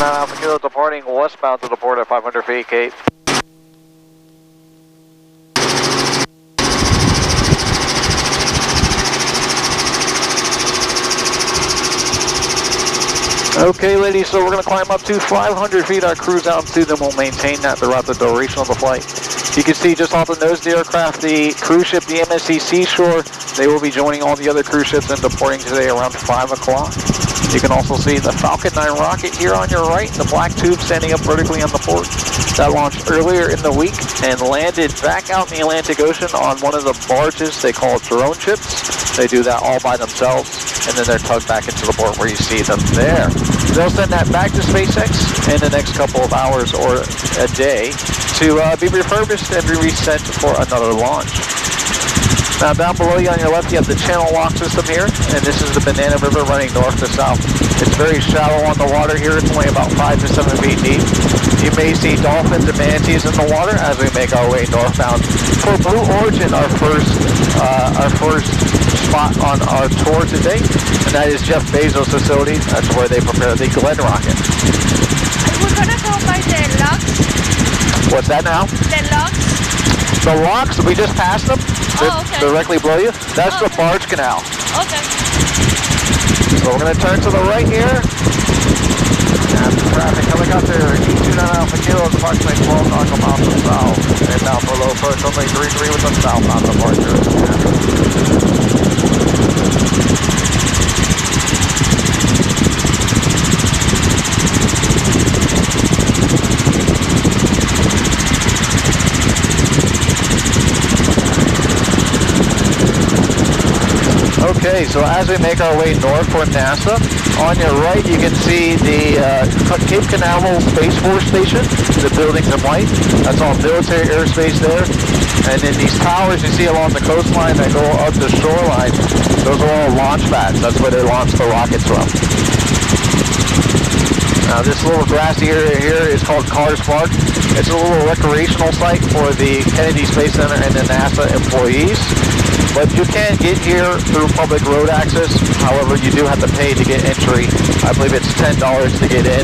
Alpha Kilo departing westbound to the port at 500 feet, Kate. Okay, ladies, so we're going to climb up to 500 feet. Our cruise altitude, then we'll maintain that throughout the duration of the flight. You can see just off the nose of the aircraft, the cruise ship, the MSC Seashore. They will be joining all the other cruise ships and departing today around 5 o'clock. You can also see the Falcon 9 rocket here on your right, the black tube standing up vertically on the port. That launched earlier in the week and landed back out in the Atlantic Ocean on one of the barges they call drone ships. They do that all by themselves, and then they're tugged back into the port where you see them there. They'll send that back to SpaceX in the next couple of hours or a day to be refurbished and be resent for another launch. Now down below you on your left, you have the channel lock system here, and this is the Banana River running north to south. It's very shallow on the water here. It's only about 5 to 7 feet deep. You may see dolphins and manatees in the water as we make our way northbound for Blue Origin, our first spot on our tour today, and that is Jeff Bezos' facility. That's where they prepare the Glen rocket. We're gonna go by the locks. What's that now? The locks. The locks, we just passed them. Oh, okay. Directly below you. That's the barge canal. Okay. So we're going to turn to the right here. And the traffic helicopter, E29 Alpha Kilo is approximately 12 nautical miles to the south. And now for low approach, only 33 with the southbound departure. Okay, so as we make our way north for NASA, on your right you can see the Cape Canaveral Space Force Station, the buildings in white. That's all military airspace there. And then these towers you see along the coastline that go up the shoreline, those are all launch pads. That's where they launch the rockets from. Now this little grassy area here is called Cars Park. It's a little recreational site for the Kennedy Space Center and the NASA employees. But you can get here through public road access. However, you do have to pay to get entry. I believe it's $10 to get in.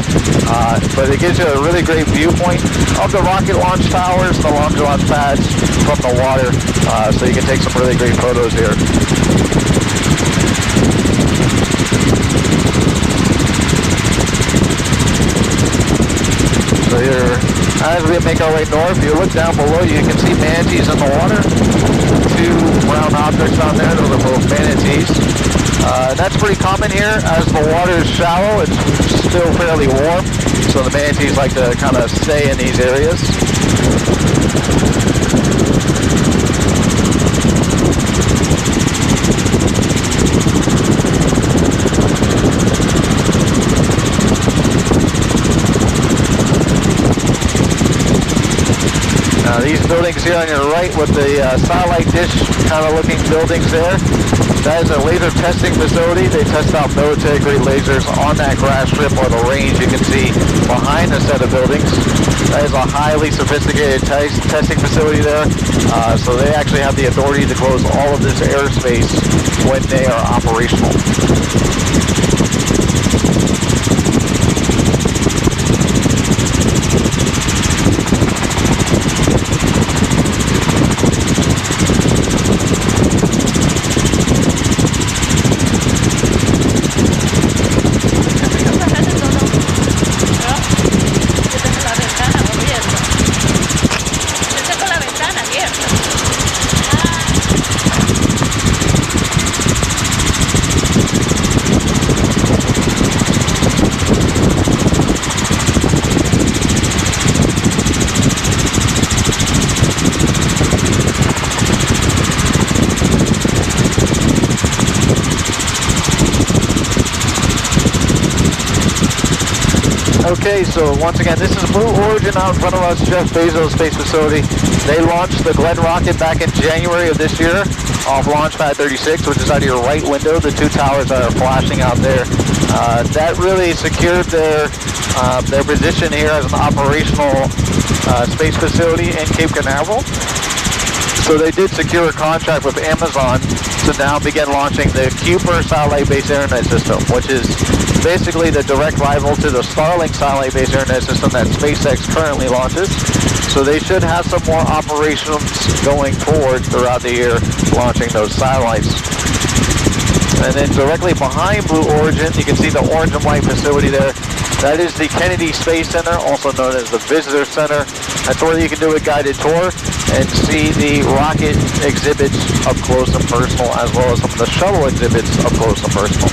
But it gives you a really great viewpoint of the rocket launch towers, the launch pads from the water. So you can take some really great photos here. So here, as we make our way north, you look down below, you can see manatees in the water. Two brown objects on there, those are both manatees. That's pretty common here. As the water is shallow, it's still fairly warm, so the manatees like to kind of stay in these areas. These buildings here on your right with the satellite dish kind of looking buildings there, that is a laser testing facility. They test out military-grade lasers on that grass strip or the range you can see behind the set of buildings. That is a highly sophisticated testing facility there. So they actually have the authority to close all of this airspace when they are operational. Okay, so once again, this is Blue Origin out in front of us, Jeff Bezos Space Facility. They launched the Glen rocket back in January of this year off Launch Pad 36, which is out of your right window, the two towers that are flashing out there. That really secured their position here as an operational space facility in Cape Canaveral. So they did secure a contract with Amazon to now begin launching the Kuiper satellite-based internet system, which is basically the direct rival to the Starlink satellite-based internet system that SpaceX currently launches. So they should have some more operations going forward throughout the year, launching those satellites. And then directly behind Blue Origin, you can see the orange and white facility there. That is the Kennedy Space Center, also known as the Visitor Center. That's where you can do a guided tour and see the rocket exhibits up close and personal, as well as some of the shuttle exhibits up close and personal.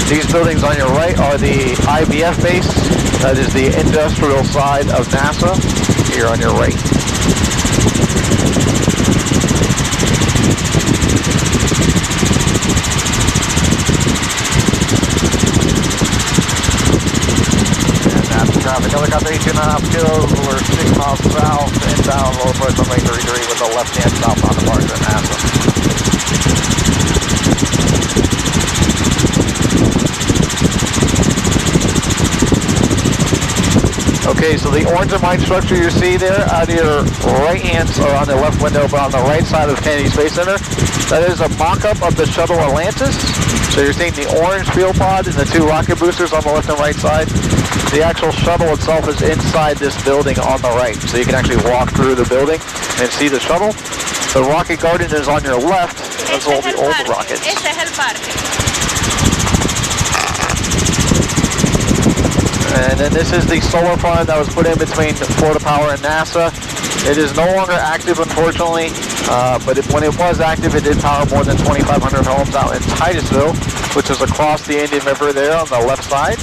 These buildings on your right are the IVF base. That is the industrial side of NASA, here on your right. Traffic, helicopter 18.5 kilos, we're 6 miles south, inbound, low approach runway 33 with the left-hand southbound departure at NASA. Okay, so the orange and white structure you see there out of your right hand, or on the left window, but on the right side of Kennedy Space Center, that is a mock-up of the shuttle Atlantis. So you're seeing the orange fuel pod and the 2 rocket boosters on the left and right side. The actual shuttle itself is inside this building on the right, so you can actually walk through the building and see the shuttle. The rocket garden is on your left. That's all the old rockets. Ese es el parque. And then this is the solar farm that was put in between Florida Power and NASA. It is no longer active, unfortunately, but when it was active, it did power more than 2,500 homes out in Titusville, which is across the Indian River there on the left side.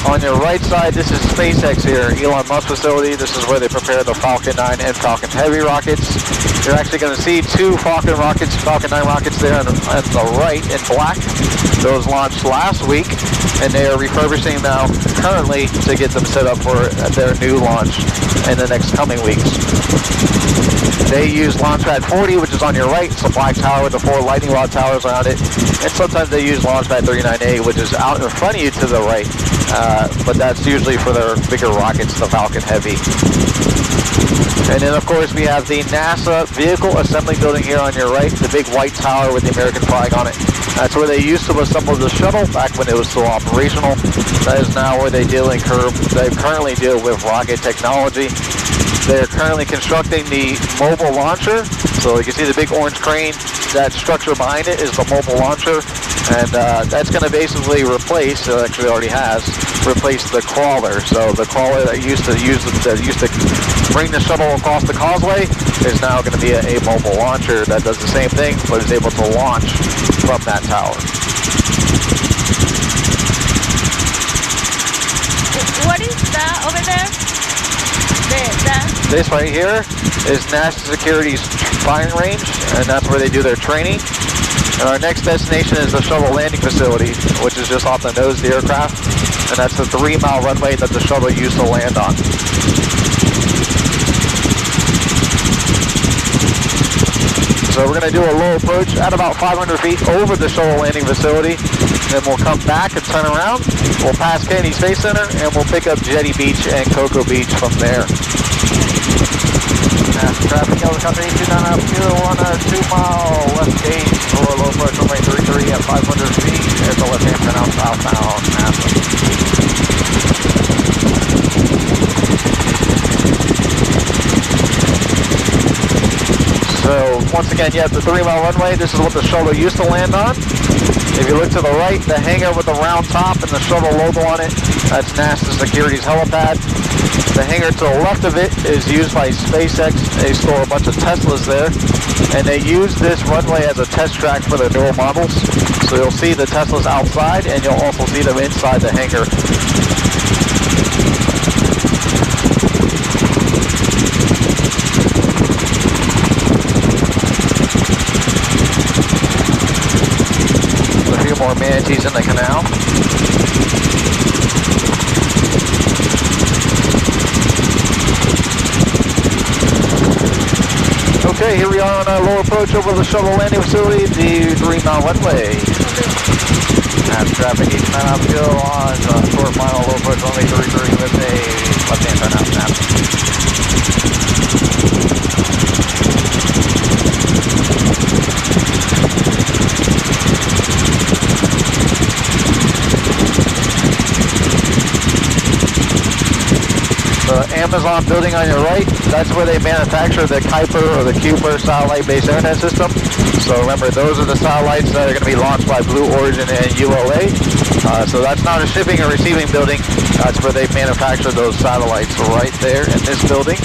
On your right side, this is SpaceX here, Elon Musk facility. This is where they prepare the Falcon 9 and Falcon Heavy rockets. You're actually going to see 2 Falcon rockets, Falcon 9 rockets there on the right in black. Those launched last week, and they are refurbishing now currently to get them set up for their new launch in the next coming weeks. They use Launchpad 40, which is on your right. It's a black tower with the 4 lightning rod towers around it. And sometimes they use Launchpad 39A, which is out in front of you to the right. But that's usually for their bigger rockets, the Falcon Heavy. And then, of course, we have the NASA Vehicle Assembly Building here on your right, the big white tower with the American flag on it. That's where they used to assemble the shuttle back when it was still operational. That is now where they currently deal with rocket technology. They're currently constructing the mobile launcher. So you can see the big orange crane. That structure behind it is the mobile launcher. And that's going to basically replace, it actually already has, replace the crawler. So the crawler that used to bring the shuttle across the causeway is now going to be a mobile launcher that does the same thing, but is able to launch from that tower. What is that over there? This right here is National Security's firing range, and that's where they do their training. And our next destination is the shuttle landing facility, which is just off the nose of the aircraft, and that's the 3-mile runway that the shuttle used to land on. So we're going to do a low approach at about 500 feet over the shuttle landing facility. Then we'll come back and turn around. We'll pass Kennedy Space Center, and we'll pick up Jetty Beach and Cocoa Beach from there. Traffic, helicopter 18.5 kilo on a 2-mile left gate for low approach runway 33 at 500 feet. There's the left-hand turn out southbound NASA. So once again, you have the 3-mile runway. This is what the shuttle used to land on. If you look to the right, the hangar with the round top and the shuttle logo on it, that's NASA Security's helipad. The hangar to the left of it is used by SpaceX. They store a bunch of Teslas there, and they use this runway as a test track for their newer models. So you'll see the Teslas outside, and you'll also see them inside the hangar. A few more manatees in the canal. Okay, here we are on our low approach over the shuttle landing facility, the 3-mile runway. And traffic 8.5 kilo on short final low approach runway 33 with a left-hand turn out snap. The Amazon building on your right, that's where they manufacture the Kuiper or the Kuiper satellite-based internet system. So remember, those are the satellites that are going to be launched by Blue Origin and ULA. So that's not a shipping or receiving building. That's where they manufacture those satellites right there in this building.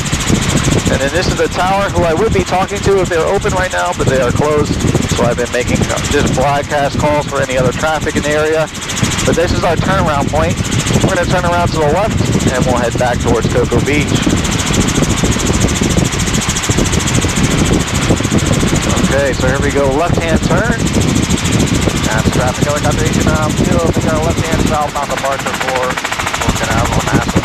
And then this is the tower who I would be talking to if they're open right now, but they are closed. So I've been making just broadcast calls for any other traffic in the area. But this is our turnaround point. We're going to turn around to the left and we'll head back towards Cocoa Beach. Okay, so here we go, left-hand turn. That's traffic helicopter 2, we got a left-hand southbound departure for Canal NASA.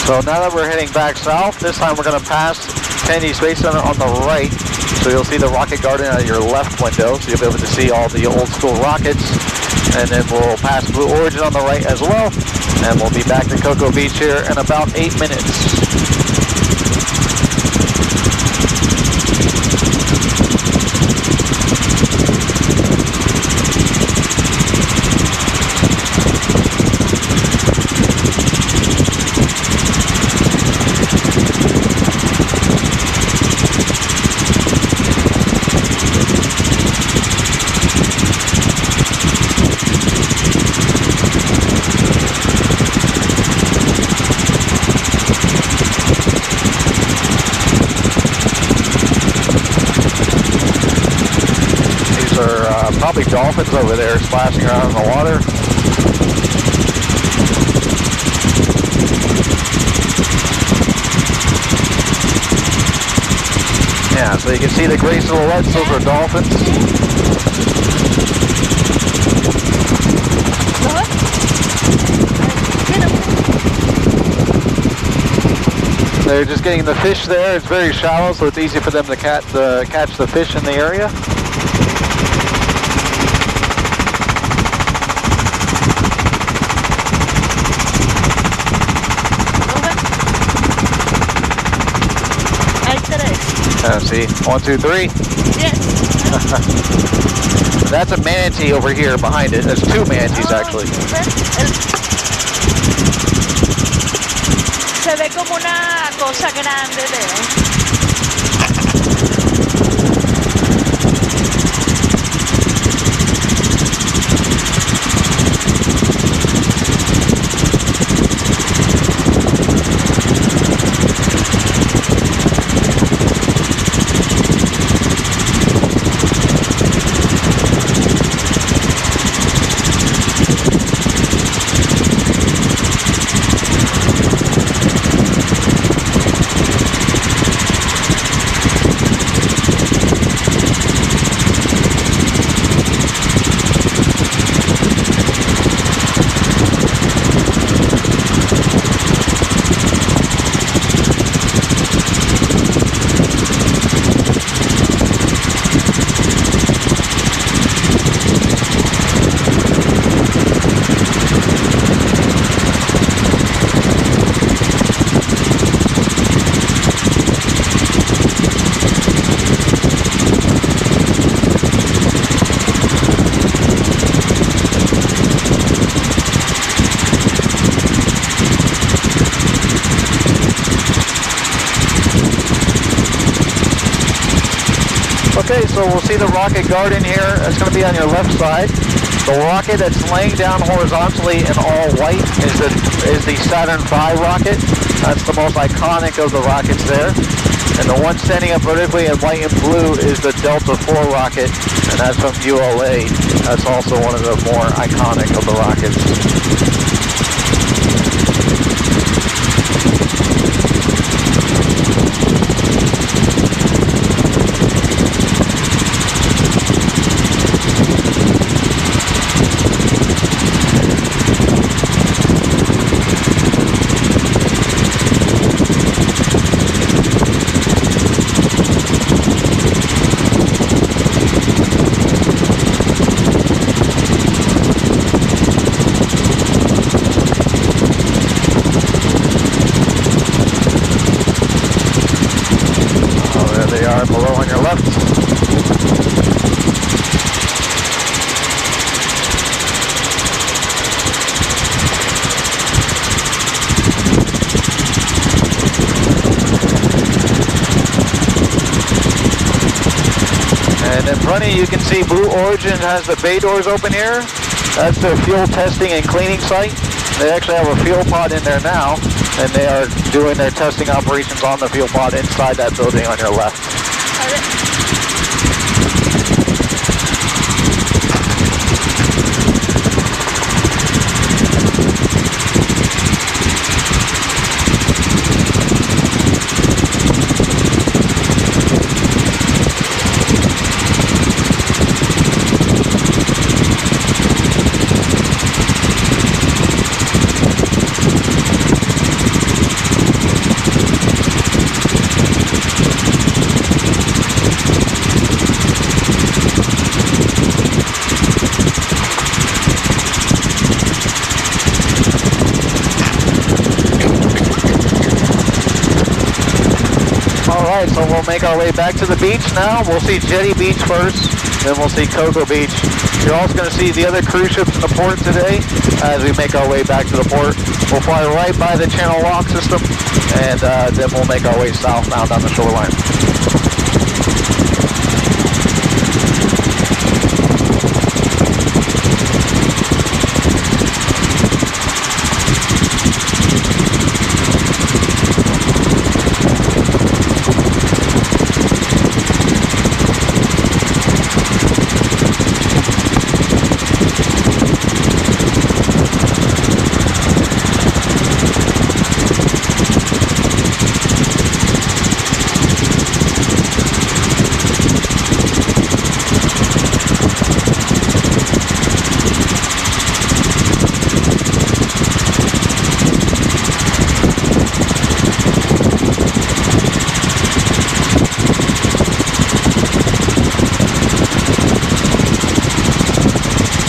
So now that we're heading back south, this time we're going to pass Kennedy Space Center on the right. So you'll see the rocket garden at your left window, so you'll be able to see all the old school rockets. And then we'll pass Blue Origin on the right as well. And we'll be back to Cocoa Beach here in about 8 minutes. Probably dolphins over there splashing around in the water. Yeah, so you can see the gray silhouettes, those are dolphins. They're just getting the fish there. It's very shallow, so it's easy for them to catch the fish in the area. See, 1, 2, 3. Yes. That's a manatee over here behind it. There's 2 manatees actually. Se ve como una cosa grande de... Okay, so we'll see the rocket garden here. It's going to be on your left side. The rocket that's laying down horizontally in all white is the Saturn V rocket. That's the most iconic of the rockets there. And the one standing up vertically in white and blue is the Delta IV rocket, and that's from ULA. That's also one of the more iconic of the rockets. In front of you, you can see Blue Origin has the bay doors open here. That's their fuel testing and cleaning site. They actually have a fuel pod in there now, and they are doing their testing operations on the fuel pod inside that building on your left. Alright, so we'll make our way back to the beach now. We'll see Jetty Beach first, then we'll see Cocoa Beach. You're also going to see the other cruise ships in the port today as we make our way back to the port. We'll fly right by the channel lock system, and then we'll make our way southbound on the shoreline.